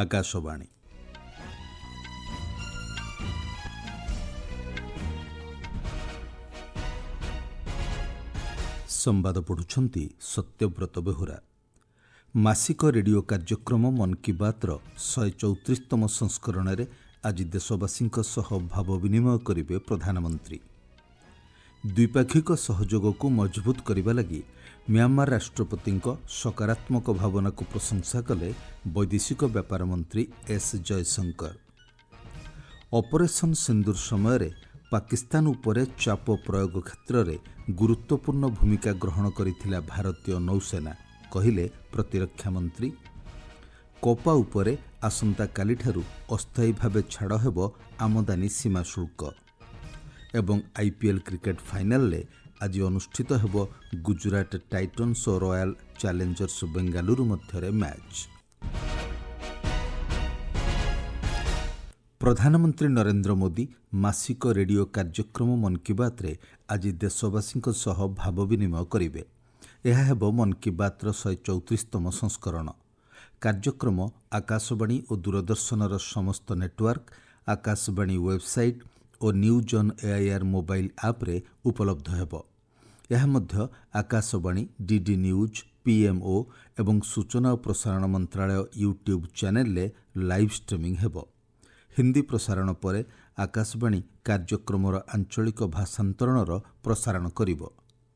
ଆକାଶବାଣୀ। ସମ୍ବାଦ ପଢ଼ୁଛନ୍ତି ସତ୍ୟବ୍ରତ ବେହୁରା। ମାସିକ ରେଡ଼ିଓ କାର୍ଯ୍ୟକ୍ରମ ମନ୍ କି ବାତ୍ର 134ତମ ସଂସ୍କରଣରେ ଆଜି ଦେଶବାସୀଙ୍କ ସହ ଭାବ ବିନିମୟ କରିବେ ପ୍ରଧାନମନ୍ତ୍ରୀ। ଦ୍ୱିପାକ୍ଷିକ ସହଯୋଗକୁ ମଜବୁତ କରିବା ଲାଗି ମିଆଁମାର ରାଷ୍ଟ୍ରପତିଙ୍କ ସକାରାତ୍ମକ ଭାବନାକୁ ପ୍ରଶଂସା କଲେ ବୈଦେଶିକ ବ୍ୟାପାର ମନ୍ତ୍ରୀ ଏସ୍ ଜୟଶଙ୍କର। ଅପରେସନ୍ ସିନ୍ଦୁର ସମୟରେ ପାକିସ୍ତାନ ଉପରେ ଚାପ ପ୍ରୟୋଗ କ୍ଷେତ୍ରରେ ଗୁରୁତ୍ୱପୂର୍ଣ୍ଣ ଭୂମିକା ଗ୍ରହଣ କରିଥିଲା ଭାରତୀୟ ନୌସେନା, କହିଲେ ପ୍ରତିରକ୍ଷା ମନ୍ତ୍ରୀ। କପା ଉପରେ ଆସନ୍ତାକାଲିଠାରୁ ଅସ୍ଥାୟୀ ଭାବେ ଛାଡ଼ ହେବ ଆମଦାନୀ ସୀମା ଶୁଳ୍କ। ଏବଂ IPL କ୍ରିକେଟ୍ ଫାଇନାଲରେ ଆଜି ଅନୁଷ୍ଠିତ ହେବ ଗୁଜରାଟ ଟାଇଟନ୍ସ ଓ ରୟାଲ ଚ୍ୟାଲେଞ୍ଜର୍ସ ବେଙ୍ଗାଲୁରୁ ମଧ୍ୟରେ ମ୍ୟାଚ୍। ପ୍ରଧାନମନ୍ତ୍ରୀ ନରେନ୍ଦ୍ର ମୋଦି ମାସିକ ରେଡ଼ିଓ କାର୍ଯ୍ୟକ୍ରମ ମନ୍ କି ବାତ୍ରେ ଆଜି ଦେଶବାସୀଙ୍କ ସହ ଭାବ ବିନିମୟ କରିବେ। ଏହା ହେବ ମନ୍ କି ବାତ୍ର 134ତମ ସଂସ୍କରଣ। କାର୍ଯ୍ୟକ୍ରମ ଆକାଶବାଣୀ ଓ ଦୂରଦର୍ଶନର ସମସ୍ତ network, Akashvani website O news on AIR mobile ଆପ୍ରେ ଉପଲବ୍ଧ ହେବ। ଏହା ମଧ୍ୟ ଆକାଶବାଣୀ, DD ନ୍ୟୁଜ୍, PMO ଏବଂ ସୂଚନା ଓ ପ୍ରସାରଣ ମନ୍ତ୍ରାଳୟ ୟୁଟ୍ୟୁବ୍ ଚ୍ୟାନେଲରେ ଲାଇଭ୍ ଷ୍ଟ୍ରିମିଂ ହେବ। ହିନ୍ଦୀ ପ୍ରସାରଣ ପରେ ଆକାଶବାଣୀ କାର୍ଯ୍ୟକ୍ରମର ଆଞ୍ଚଳିକ ଭାଷାନ୍ତରଣର ପ୍ରସାରଣ କରିବ।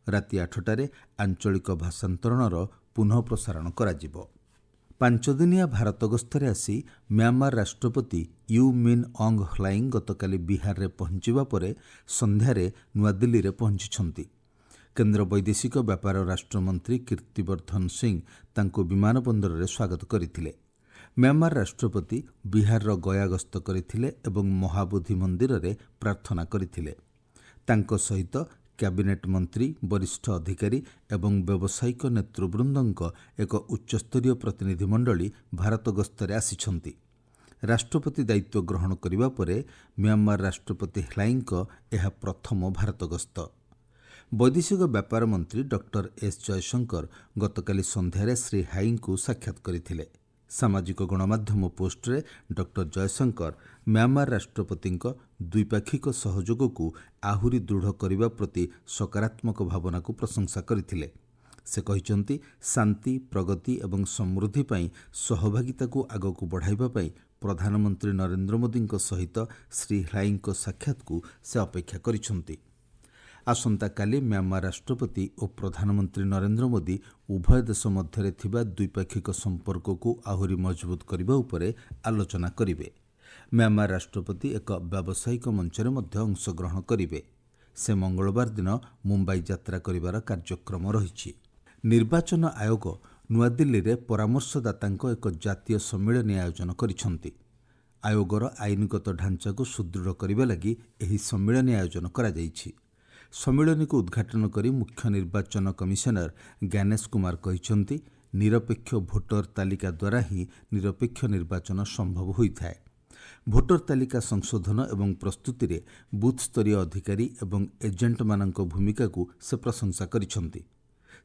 ରାତି 8ଟାରେ ଆଞ୍ଚଳିକ ଭାଷାନ୍ତରଣର ପୁନଃ ପ୍ରସାରଣ କରାଯିବ। 5 ଦିନିଆ ଭାରତ ଗସ୍ତରେ ଆସି ମିଆଁମାର ରାଷ୍ଟ୍ରପତି ୟୁ ମିନ୍ ଅଙ୍ଗ ହ୍ଲାଇଙ୍ଗ ଗତକାଲି ବିହାରରେ ପହଞ୍ଚିବା ପରେ ସନ୍ଧ୍ୟାରେ ନୂଆଦିଲ୍ଲୀରେ ପହଞ୍ଚିଛନ୍ତି। କେନ୍ଦ୍ର ବୈଦେଶିକ ବ୍ୟାପାର ରାଷ୍ଟ୍ରମନ୍ତ୍ରୀ କୀର୍ତ୍ତିବର୍ଦ୍ଧନ ସିଂ ତାଙ୍କୁ ବିମାନ ବନ୍ଦରରେ ସ୍ୱାଗତ କରିଥିଲେ। ମିଆଁମାର ରାଷ୍ଟ୍ରପତି ବିହାରର ଗୟା ଗସ୍ତ କରିଥିଲେ ଏବଂ ମହାବୋଧି ମନ୍ଦିରରେ ପ୍ରାର୍ଥନା କରିଥିଲେ। ତାଙ୍କ ସହିତ କ୍ୟାବିନେଟ୍ ମନ୍ତ୍ରୀ, ବରିଷ୍ଠ ଅଧିକାରୀ ଏବଂ ବ୍ୟବସାୟିକ ନେତୃବୃନ୍ଦଙ୍କ ଏକ ଉଚ୍ଚସ୍ତରୀୟ ପ୍ରତିନିଧି ମଣ୍ଡଳୀ ଭାରତ ଗସ୍ତରେ ଆସିଛନ୍ତି। ରାଷ୍ଟ୍ରପତି ଦାୟିତ୍ୱ ଗ୍ରହଣ କରିବା ପରେ ମିଆଁମାର ରାଷ୍ଟ୍ରପତି ହ୍ଲାଇଙ୍କ ଏହା ପ୍ରଥମ ଭାରତ ଗସ୍ତ। ବୈଦେଶିକ ବ୍ୟାପାର ମନ୍ତ୍ରୀ ଡକ୍ଟର ଏସ୍ ଜୟଶଙ୍କର ଗତକାଲି ସନ୍ଧ୍ୟାରେ ଶ୍ରୀ ହ୍ଲାଇଙ୍କୁ ସାକ୍ଷାତ କରିଥିଲେ। ସାମାଜିକ ଗଣମାଧ୍ୟମ ପୋଷ୍ଟରେ ଡକ୍ଟର ଜୟଶଙ୍କର ମିଆଁମାର ରାଷ୍ଟ୍ରପତିଙ୍କ ଦ୍ୱିପାକ୍ଷିକ ସହଯୋଗକୁ ଆହୁରି ଦୃଢ଼ କରିବା ପ୍ରତି ସକାରାତ୍ମକ ଭାବନାକୁ ପ୍ରଶଂସା କରିଥିଲେ। ସେ କହିଛନ୍ତି, ଶାନ୍ତି, ପ୍ରଗତି ଏବଂ ସମୃଦ୍ଧି ପାଇଁ ସହଭାଗିତାକୁ ଆଗକୁ ବଢ଼ାଇବା ପାଇଁ ପ୍ରଧାନମନ୍ତ୍ରୀ ନରେନ୍ଦ୍ର ମୋଦିଙ୍କ ସହିତ ଶ୍ରୀ ହ୍ଲାଇଙ୍କ ସାକ୍ଷାତକୁ ସେ ଅପେକ୍ଷା କରିଛନ୍ତି। ଆସନ୍ତାକାଲି ମିଆଁମାର ରାଷ୍ଟ୍ରପତି ଓ ପ୍ରଧାନମନ୍ତ୍ରୀ ନରେନ୍ଦ୍ର ମୋଦି ଉଭୟ ଦେଶ ମଧ୍ୟରେ ଥିବା ଦ୍ୱିପାକ୍ଷିକ ସମ୍ପର୍କକୁ ଆହୁରି ମଜବୁତ କରିବା ଉପରେ ଆଲୋଚନା କରିବେ। ମିଆଁମାର ରାଷ୍ଟ୍ରପତି ଏକ ବ୍ୟାବସାୟିକ ମଞ୍ଚରେ ମଧ୍ୟ ଅଂଶଗ୍ରହଣ କରିବେ। ସେ ମଙ୍ଗଳବାର ଦିନ ମୁମ୍ବାଇ ଯାତ୍ରା କରିବାର କାର୍ଯ୍ୟକ୍ରମ ରହିଛି। ନିର୍ବାଚନ ଆୟୋଗ ନୂଆଦିଲ୍ଲୀରେ ପରାମର୍ଶଦାତାଙ୍କ ଏକ ଜାତୀୟ ସମ୍ମିଳନୀ ଆୟୋଜନ କରିଛନ୍ତି। ଆୟୋଗର ଆଇନଗତ ଢାଞ୍ଚାକୁ ସୁଦୃଢ଼ କରିବା ଲାଗି ଏହି ସମ୍ମିଳନୀ ଆୟୋଜନ କରାଯାଇଛି। ସମ୍ମିଳନୀକୁ ଉଦ୍ଘାଟନ କରି ମୁଖ୍ୟ ନିର୍ବାଚନ କମିଶନର ଜ୍ଞାନେଶ କୁମାର କହିଛନ୍ତି, ନିରପେକ୍ଷ ଭୋଟର ତାଲିକା ଦ୍ୱାରା ହିଁ ନିରପେକ୍ଷ ନିର୍ବାଚନ ସମ୍ଭବ ହୋଇଥାଏ। ଭୋଟର ତାଲିକା ସଂଶୋଧନ ଏବଂ ପ୍ରସ୍ତୁତିରେ ବୁଥସ୍ତରୀୟ ଅଧିକାରୀ ଏବଂ ଏଜେଣ୍ଟମାନଙ୍କ ଭୂମିକାକୁ ସେ ପ୍ରଶଂସା କରିଛନ୍ତି।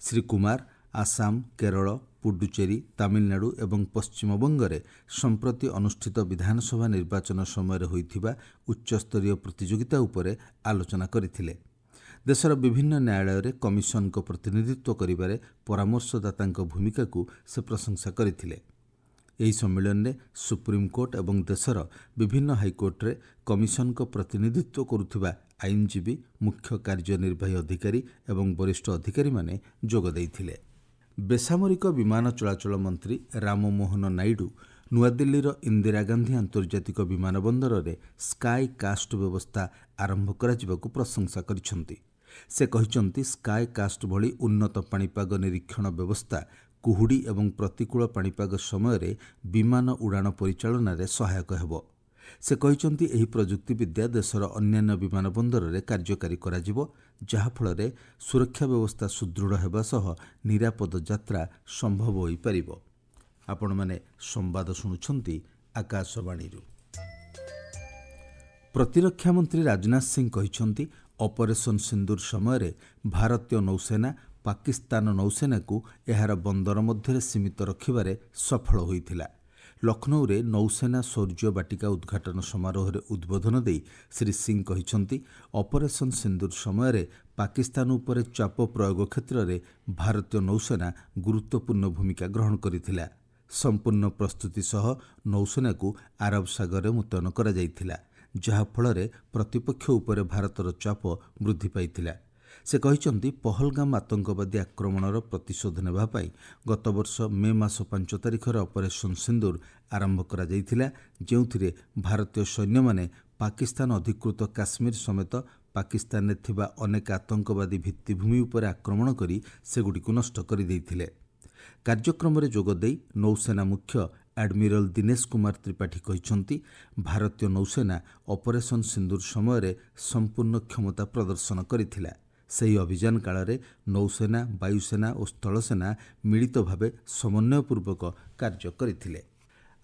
ଶ୍ରୀ କୁମାର ଆସାମ, କେରଳ, ପୁଡୁଚେରୀ, ତାମିଲନାଡୁ ଏବଂ ପଶ୍ଚିମବଙ୍ଗରେ ସମ୍ପ୍ରତି ଅନୁଷ୍ଠିତ ବିଧାନସଭା ନିର୍ବାଚନ ସମୟରେ ହୋଇଥିବା ଉଚ୍ଚସ୍ତରୀୟ ପ୍ରତିଯୋଗିତା ଉପରେ ଆଲୋଚନା କରିଥିଲେ। ଦେଶର ବିଭିନ୍ନ ନ୍ୟାୟାଳୟରେ କମିଶନଙ୍କ ପ୍ରତିନିଧିତ୍ୱ କରିବାରେ ପରାମର୍ଶଦାତାଙ୍କ ଭୂମିକାକୁ ସେ ପ୍ରଶଂସା କରିଥିଲେ। ଏହି ସମ୍ମିଳନୀରେ ସୁପ୍ରିମକୋର୍ଟ ଏବଂ ଦେଶର ବିଭିନ୍ନ ହାଇକୋର୍ଟରେ କମିଶନଙ୍କ ପ୍ରତିନିଧିତ୍ୱ କରୁଥିବା ଆଇନଜୀବୀ, ମୁଖ୍ୟ କାର୍ଯ୍ୟନିର୍ବାହୀ ଅଧିକାରୀ ଏବଂ ବରିଷ୍ଠ ଅଧିକାରୀମାନେ ଯୋଗ ଦେଇଥିଲେ। ବେସାମରିକ ବିମାନ ଚଳାଚଳ ମନ୍ତ୍ରୀ ରାମମୋହନ ନାଇଡୁ ନୂଆଦିଲ୍ଲୀର ଇନ୍ଦିରା ଗାନ୍ଧୀ ଆନ୍ତର୍ଜାତିକ ବିମାନ ବନ୍ଦରରେ ସ୍କାଏ କାଷ୍ଟ ବ୍ୟବସ୍ଥା ଆରମ୍ଭ କରାଯିବାକୁ ପ୍ରଶଂସା କରିଛନ୍ତି। ସେ କହିଛନ୍ତି, ସ୍କାଏ କାଷ୍ଟ ଭଳି ଉନ୍ନତ ପାଣିପାଗ ନିରୀକ୍ଷଣ ବ୍ୟବସ୍ଥା କୁହୁଡ଼ି ଏବଂ ପ୍ରତିକୂଳ ପାଣିପାଗ ସମୟରେ ବିମାନ ଉଡ଼ାଣ ପରିଚାଳନାରେ ସହାୟକ ହେବ। ସେ କହିଛନ୍ତି, ଏହି ପ୍ରଯୁକ୍ତିବିଦ୍ୟା ଦେଶର ଅନ୍ୟାନ୍ୟ ବିମାନ ବନ୍ଦରରେ କାର୍ଯ୍ୟକାରୀ କରାଯିବ, ଯାହାଫଳରେ ସୁରକ୍ଷା ବ୍ୟବସ୍ଥା ସୁଦୃଢ଼ ହେବା ସହ ନିରାପଦ ଯାତ୍ରା ସମ୍ଭବ ହୋଇପାରିବ। ଆପଣମାନେ ସମ୍ବାଦ ଶୁଣୁଛନ୍ତି ଆକାଶବାଣୀରୁ। ପ୍ରତିରକ୍ଷା ମନ୍ତ୍ରୀ ରାଜନାଥ ସିଂ କହିଛନ୍ତି, ଅପରେସନ୍ ସିନ୍ଦୁର ସମୟରେ ଭାରତୀୟ ନୌସେନା ପାକିସ୍ତାନ ନୌସେନାକୁ ଏହାର ବନ୍ଦର ମଧ୍ୟରେ ସୀମିତ ରଖିବାରେ ସଫଳ ହୋଇଥିଲା। ଲକ୍ଷ୍ନୌରେ ନୌସେନା ଶୌର୍ଯ୍ୟ ବାଟିକା ଉଦ୍ଘାଟନ ସମାରୋହରେ ଉଦ୍ବୋଧନ ଦେଇ ଶ୍ରୀ ସିଂ କହିଛନ୍ତି, ଅପରେସନ୍ ସିନ୍ଦୁର ସମୟରେ ପାକିସ୍ତାନ ଉପରେ ଚାପ ପ୍ରୟୋଗ କ୍ଷେତ୍ରରେ ଭାରତୀୟ ନୌସେନା ଗୁରୁତ୍ୱପୂର୍ଣ୍ଣ ଭୂମିକା ଗ୍ରହଣ କରିଥିଲା। ସମ୍ପୂର୍ଣ୍ଣ ପ୍ରସ୍ତୁତି ସହ ନୌସେନାକୁ ଆରବ ସାଗରରେ ମୁତୟନ କରାଯାଇଥିଲା, ଯାହାଫଳରେ ପ୍ରତିପକ୍ଷ ଉପରେ ଭାରତର ଚାପ ବୃଦ୍ଧି ପାଇଥିଲା। ସେ କହିଛନ୍ତି, ପହଲଗାମ ଆତଙ୍କବାଦୀ ଆକ୍ରମଣର ପ୍ରତିଶୋଧ ନେବା ପାଇଁ ଗତବର୍ଷ ମେ ମାସ 5 ତାରିଖରେ ଅପରେସନ୍ ସିନ୍ଦୁର ଆରମ୍ଭ କରାଯାଇଥିଲା, ଯେଉଁଥିରେ ଭାରତୀୟ ସୈନ୍ୟମାନେ ପାକିସ୍ତାନ ଅଧିକୃତ କାଶ୍ମୀର ସମେତ ପାକିସ୍ତାନରେ ଥିବା ଅନେକ ଆତଙ୍କବାଦୀ ଭିତ୍ତିଭୂମି ଉପରେ ଆକ୍ରମଣ କରି ସେଗୁଡ଼ିକୁ ନଷ୍ଟ କରିଦେଇଥିଲେ। କାର୍ଯ୍ୟକ୍ରମରେ ଯୋଗଦେଇ ନୌସେନା ମୁଖ୍ୟ ଆଡମିରାଲ ଦିନେଶ କୁମାର ତ୍ରିପାଠୀ କହିଛନ୍ତି, ଭାରତୀୟ ନୌସେନା ଅପରେସନ୍ ସିନ୍ଦୁର ସମୟରେ ସମ୍ପୂର୍ଣ୍ଣ କ୍ଷମତା ପ୍ରଦର୍ଶନ କରିଥିଲା। ସେହି ଅଭିଯାନ କାଳରେ ନୌସେନା, ବାୟୁସେନା ଓ ସ୍ଥଳସେନା ମିଳିତ ଭାବେ ସମନ୍ୱୟପୂର୍ବକ କାର୍ଯ୍ୟ କରିଥିଲେ।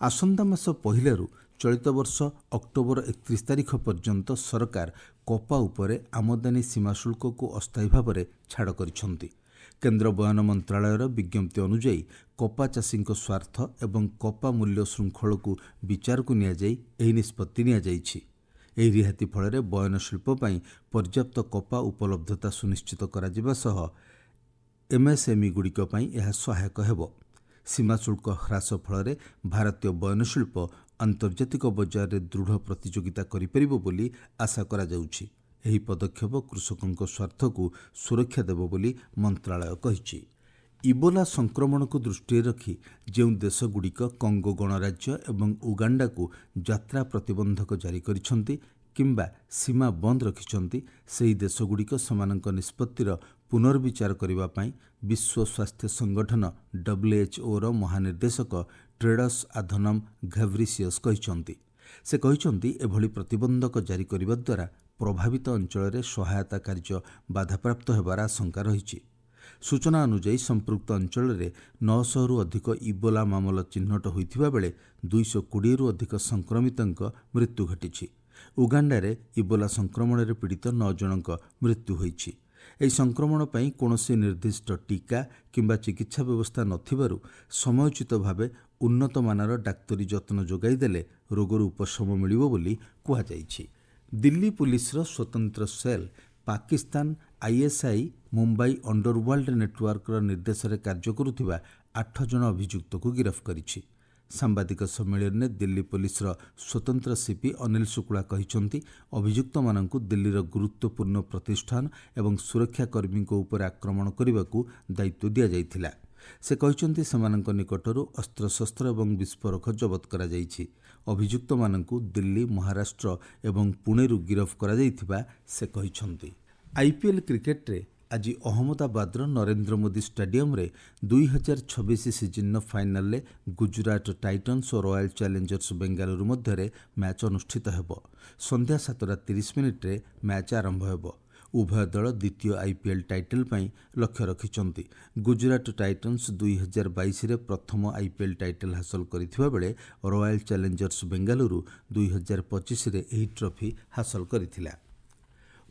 ଆସନ୍ତା ମାସ ପହିଲାରୁ ଚଳିତ ବର୍ଷ ଅକ୍ଟୋବର 31 ତାରିଖ ପର୍ଯ୍ୟନ୍ତ ସରକାର କପା ଉପରେ ଆମଦାନୀ ସୀମା ଶୁଳ୍କକୁ ଅସ୍ଥାୟୀ ଭାବରେ ଛାଡ଼ କରିଛନ୍ତି। କେନ୍ଦ୍ର ବୟନ ମନ୍ତ୍ରଣାଳୟର ବିଜ୍ଞପ୍ତି ଅନୁଯାୟୀ କପା ଚାଷୀଙ୍କ ସ୍ୱାର୍ଥ ଏବଂ କପା ମୂଲ୍ୟ ଶୃଙ୍ଖଳକୁ ବିଚାରକୁ ନିଆଯାଇ ଏହି ନିଷ୍ପତ୍ତି ନିଆଯାଇଛି। ଏହି ରିହାତି ଫଳରେ ବୟନ ଶିଳ୍ପ ପାଇଁ ପର୍ଯ୍ୟାପ୍ତ କପା ଉପଲବ୍ଧତା ସୁନିଶ୍ଚିତ କରାଯିବା ସହ ଏମ୍ଏସ୍ଏମ୍ଇଗୁଡ଼ିକ ପାଇଁ ଏହା ସହାୟକ ହେବ। ସୀମା ଶୁଳ୍କ ହ୍ରାସ ଫଳରେ ଭାରତୀୟ ବୟନ ଶିଳ୍ପ ଆନ୍ତର୍ଜାତିକ ବଜାରରେ ଦୃଢ଼ ପ୍ରତିଯୋଗିତା କରିପାରିବ ବୋଲି ଆଶା କରାଯାଉଛି। ଏହି ପଦକ୍ଷେପ କୃଷକଙ୍କ ସ୍ୱାର୍ଥକୁ ସୁରକ୍ଷା ଦେବ ବୋଲି ମନ୍ତ୍ରଣାଳୟ କହିଛି। ଇବୋଲା ସଂକ୍ରମଣକୁ ଦୃଷ୍ଟିରେ ରଖି ଯେଉଁ ଦେଶଗୁଡ଼ିକ କଙ୍ଗୋ ଗଣରାଜ୍ୟ ଏବଂ ଉଗାଣ୍ଡାକୁ ଯାତ୍ରା ପ୍ରତିବନ୍ଧକ ଜାରି କରିଛନ୍ତି କିମ୍ବା ସୀମା ବନ୍ଦ ରଖିଛନ୍ତି, ସେହି ଦେଶଗୁଡ଼ିକ ସେମାନଙ୍କ ନିଷ୍ପତ୍ତିର ପୁନର୍ବିଚାର କରିବା ପାଇଁ ବିଶ୍ୱ ସ୍ୱାସ୍ଥ୍ୟ ସଂଗଠନ WHOର ମହାନିର୍ଦ୍ଦେଶକ ଟେଡ୍ରସ୍ ଆଧନମ ଘେବ୍ରିସିୟସ୍ କହିଛନ୍ତି। ସେ କହିଛନ୍ତି, ଏଭଳି ପ୍ରତିବନ୍ଧକ ଜାରି କରିବା ଦ୍ୱାରା ପ୍ରଭାବିତ ଅଞ୍ଚଳରେ ସହାୟତା କାର୍ଯ୍ୟ ବାଧାପ୍ରାପ୍ତ ହେବାର ଆଶଙ୍କା ରହିଛି। ସୂଚନା ଅନୁଯାୟୀ ସମ୍ପୃକ୍ତ ଅଞ୍ଚଳରେ 900ରୁ ଅଧିକ ଇବୋଲା ମାମଲା ଚିହ୍ନଟ ହୋଇଥିବା ବେଳେ 220ରୁ ଅଧିକ ସଂକ୍ରମିତଙ୍କ ମୃତ୍ୟୁ ଘଟିଛି। ଉଗାଣ୍ଡାରେ ଇବୋଲା ସଂକ୍ରମଣରେ ପୀଡ଼ିତ 9 ଜଣଙ୍କ ମୃତ୍ୟୁ ହୋଇଛି। ଏହି ସଂକ୍ରମଣ ପାଇଁ କୌଣସି ନିର୍ଦ୍ଦିଷ୍ଟ ଟିକା କିମ୍ବା ଚିକିତ୍ସା ବ୍ୟବସ୍ଥା ନଥିବାରୁ ସମୟୋଚିତ ଭାବେ ଉନ୍ନତମାନର ଡାକ୍ତରୀ ଯତ୍ନ ଯୋଗାଇ ଦେଲେ ରୋଗରୁ ଉପଶମ ମିଳିବ ବୋଲି କୁହାଯାଇଛି। ଦିଲ୍ଲୀ ପୁଲିସର ସ୍ୱତନ୍ତ୍ର cell Pakistan ISI Mumbai underworld ନେଟୱାର୍କର ନିର୍ଦ୍ଦେଶରେ କାର୍ଯ୍ୟ କରୁଥିବା 8 ଜଣ ଅଭିଯୁକ୍ତକୁ ଗିରଫ କରିଛି। ସାମ୍ବାଦିକ ସମ୍ମିଳନୀରେ ଦିଲ୍ଲୀ ପୁଲିସର ସ୍ୱତନ୍ତ୍ର ସିପି ଅନିଲ ଶୁକ୍ଳା କହିଛନ୍ତି, ଅଭିଯୁକ୍ତମାନଙ୍କୁ ଦିଲ୍ଲୀର ଗୁରୁତ୍ୱପୂର୍ଣ୍ଣ ପ୍ରତିଷ୍ଠାନ ଏବଂ ସୁରକ୍ଷା କର୍ମୀଙ୍କ ଉପରେ ଆକ୍ରମଣ କରିବାକୁ ଦାୟିତ୍ୱ ଦିଆଯାଇଥିଲା। ସେ କହିଛନ୍ତି, ସେମାନଙ୍କ ନିକଟରୁ ଅସ୍ତ୍ରଶସ୍ତ୍ର ଏବଂ ବିସ୍ଫୋରକ ଜବତ କରାଯାଇଛି। ଅଭିଯୁକ୍ତମାନଙ୍କୁ ଦିଲ୍ଲୀ, ମହାରାଷ୍ଟ୍ର ଏବଂ ପୁଣେରୁ ଗିରଫ କରାଯାଇଥିବା ସେ କହିଛନ୍ତି। IPL କ୍ରିକେଟରେ ଆଜି ଅହମ୍ମଦାବାଦର ନରେନ୍ଦ୍ର ମୋଦି ଷ୍ଟାଡିୟମରେ 2026 ସିଜନର ଫାଇନାଲରେ ଗୁଜରାଟ ଟାଇଟନ୍ସ ଓ ରୟାଲ ଚ୍ୟାଲେଞ୍ଜର୍ସ ବେଙ୍ଗାଲୁରୁ ମଧ୍ୟରେ ମ୍ୟାଚ୍ ଅନୁଷ୍ଠିତ ହେବ। ସନ୍ଧ୍ୟା 7:30ରେ ମ୍ୟାଚ୍ ଆରମ୍ଭ ହେବ। ଉଭୟ ଦଳ ଦ୍ୱିତୀୟ IPL ଟାଇଟଲ ପାଇଁ ଲକ୍ଷ୍ୟ ରଖିଛନ୍ତି। ଗୁଜରାଟ ଟାଇଟନ୍ସ 2022ରେ ପ୍ରଥମ IPL ଟାଇଟଲ ହାସଲ କରିଥିବା ବେଳେ ରୟାଲ ଚ୍ୟାଲେଞ୍ଜର୍ସ ବେଙ୍ଗାଲୁରୁ 2025ରେ ଏହି ଟ୍ରଫି ହାସଲ କରିଥିଲା।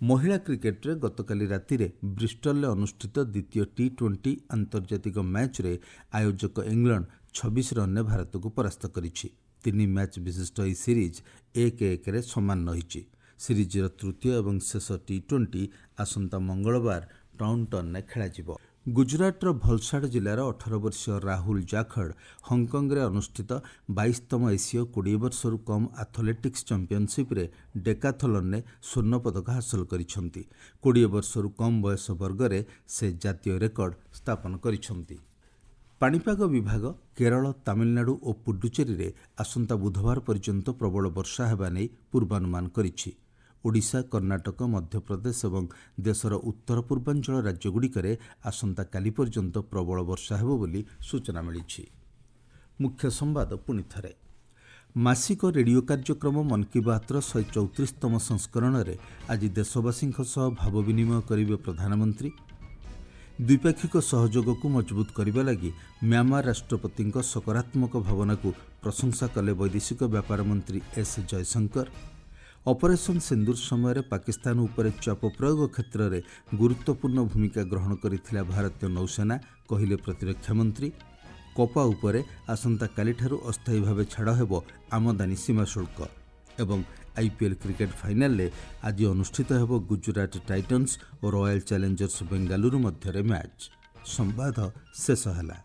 ମହିଳା କ୍ରିକେଟରେ ଗତକାଲି ରାତିରେ ବ୍ରିଷ୍ଟଲରେ ଅନୁଷ୍ଠିତ ଦ୍ୱିତୀୟ T20 ଆନ୍ତର୍ଜାତିକ ମ୍ୟାଚ୍ରେ ଆୟୋଜକ ଇଂଲଣ୍ଡ 26 ରନ୍ରେ ଭାରତକୁ ପରାସ୍ତ କରିଛି। 3 ମ୍ୟାଚ୍ ବିଶିଷ୍ଟ ଏହି ସିରିଜ୍ 1-1ରେ ସମାନ ରହିଛି। ସିରିଜର ତୃତୀୟ ଏବଂ ଶେଷ T20 ଆସନ୍ତା ମଙ୍ଗଳବାର ଟାଉନଟନ୍ରେ ଖେଳାଯିବ। ଗୁଜରାଟର ଭଲସାଡ ଜିଲ୍ଲାର 18 ବର୍ଷୀୟ ରାହୁଲ ଜାଖଡ଼ ହଂକଂରେ ଅନୁଷ୍ଠିତ 22ତମ ଏସୀୟ 20 ବର୍ଷରୁ କମ୍ ଆଥଲେଟିକ୍ସ ଚାମ୍ପିଅନସିପ୍ରେ ଡେକାଥଲନରେ ସ୍ୱର୍ଣ୍ଣପଦକ ହାସଲ କରିଛନ୍ତି। 20 ବର୍ଷରୁ କମ୍ ବୟସ ବର୍ଗରେ ସେ ଜାତୀୟ ରେକର୍ଡ ସ୍ଥାପନ କରିଛନ୍ତି। ପାଣିପାଗ ବିଭାଗ କେରଳ, ତାମିଲନାଡୁ ଓ ପୁଡୁଚେରୀରେ ଆସନ୍ତା ବୁଧବାର ପର୍ଯ୍ୟନ୍ତ ପ୍ରବଳ ବର୍ଷା ହେବା ନେଇ ପୂର୍ବାନୁମାନ କରିଛି। ଓଡ଼ିଶା, କର୍ଣ୍ଣାଟକ, ମଧ୍ୟପ୍ରଦେଶ ଏବଂ ଦେଶର ଉତ୍ତର ପୂର୍ବାଞ୍ଚଳ ରାଜ୍ୟଗୁଡ଼ିକରେ ଆସନ୍ତାକାଲି ପର୍ଯ୍ୟନ୍ତ ପ୍ରବଳ ବର୍ଷା ହେବ ବୋଲି ସୂଚନା ମିଳିଛି। ମୁଖ୍ୟ ସମ୍ବାଦ ପୁଣିଥରେ। ମାସିକ ରେଡିଓ କାର୍ଯ୍ୟକ୍ରମ ମନ୍ କି ବାତ୍ର 134ତମ ସଂସ୍କରଣରେ ଆଜି ଦେଶବାସୀଙ୍କ ସହ ଭାବ ବିନିମୟ କରିବେ ପ୍ରଧାନମନ୍ତ୍ରୀ। ଦ୍ୱିପାକ୍ଷିକ ସହଯୋଗକୁ ମଜବୁତ କରିବା ଲାଗି ମ୍ୟାମାର ରାଷ୍ଟ୍ରପତିଙ୍କ ସକାରାତ୍ମକ ଭାବନାକୁ ପ୍ରଶଂସା କଲେ ବୈଦେଶିକ ବ୍ୟାପାର ମନ୍ତ୍ରୀ S ଜୟଶଙ୍କର। ଅପରେସନ୍ ସିନ୍ଦୁର ସମୟରେ ପାକିସ୍ତାନ ଉପରେ ଚାପ ପ୍ରୟୋଗ କ୍ଷେତ୍ରରେ ଗୁରୁତ୍ୱପୂର୍ଣ୍ଣ ଭୂମିକା ଗ୍ରହଣ କରିଥିଲା ଭାରତୀୟ ନୌସେନା, କହିଲେ ପ୍ରତିରକ୍ଷା ମନ୍ତ୍ରୀ। କପା ଉପରେ ଆସନ୍ତାକାଲିଠାରୁ ଅସ୍ଥାୟୀ ଭାବେ ଛାଡ଼ ହେବ ଆମଦାନୀ ସୀମା ଶୁଳ୍କ। ଏବଂ IPL କ୍ରିକେଟ୍ ଫାଇନାଲରେ ଆଜି ଅନୁଷ୍ଠିତ ହେବ ଗୁଜରାଟ ଟାଇଟନ୍ସ ଓ ରୟାଲ ଚ୍ୟାଲେଞ୍ଜର୍ସ ବେଙ୍ଗାଲୁରୁ ମଧ୍ୟରେ ମ୍ୟାଚ୍। ସମ୍ବାଦ ଶେଷ ହେଲା।